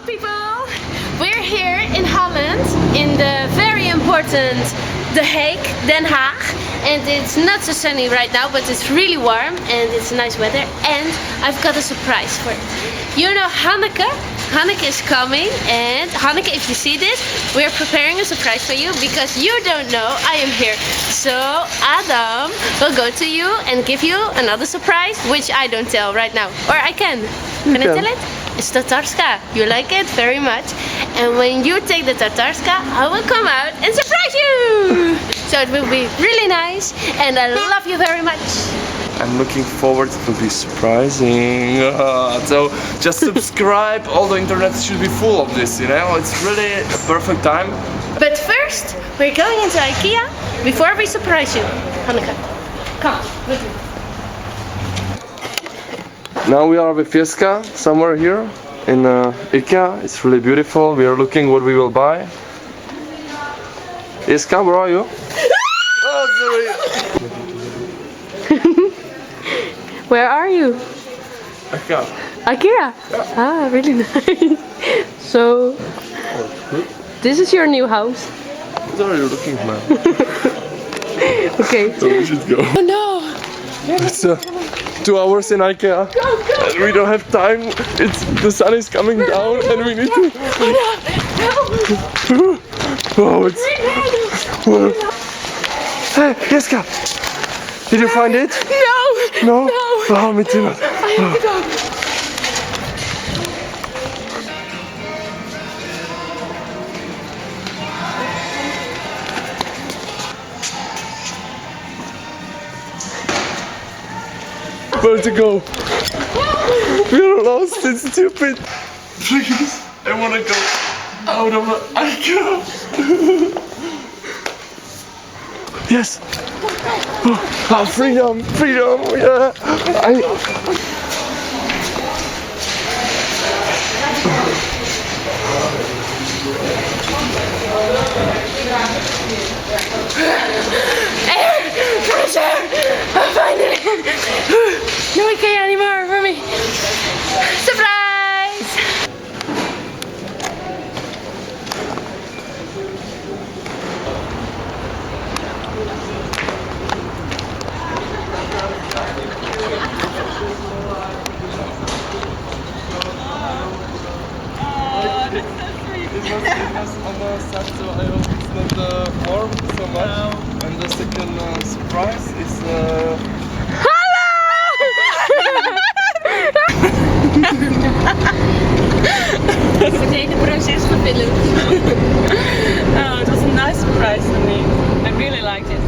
People, we're here in Holland in the very important Den Haag, and it's not so sunny right now, but it's really warm and it's nice weather, and I've got a surprise for you. You know Hanneke? Hanneke is coming, and Hanneke, if you see this, we're preparing a surprise for you because you don't know I am here. So Adam will go to you and give you another surprise, which I don't tell right now, or I can. Can I tell it? It's the Trčka. You like it very much. And when you take the Trčka, I will come out and surprise you! So it will be really nice, and I love you very much. I'm looking forward to be surprising. So just subscribe. All the internet should be full of this, you know? It's really a perfect time. But first, we're going into IKEA before we surprise you. Hanneke, come with me. Now we are with Jeska, somewhere here in IKEA. It's really beautiful. We are looking what we will buy. Jeska, where are you? Oh, sorry. Where are you? IKEA. IKEA? Yeah. Ah, really nice. So, this is your new house. What are you looking for? Okay. So we should go. Oh no! It's 2 hours in IKEA. Go! And we don't have time. The sun is coming down and we need to... Oh, it's... Hey, Jeska! Did you find it? No! No? No! Oh, me too. Where to go? We're lost, it's stupid. Please, I wanna go out of IKEA. Yes. Oh, freedom, freedom, yeah. Air! Fresh air! I find it! No IKEA anymore for me! Surprise! It was on the set, so I hope it's not warm so much. And the second surprise is... Het hele proces gefilmd. Oh, it was a nice surprise for me. I really liked it.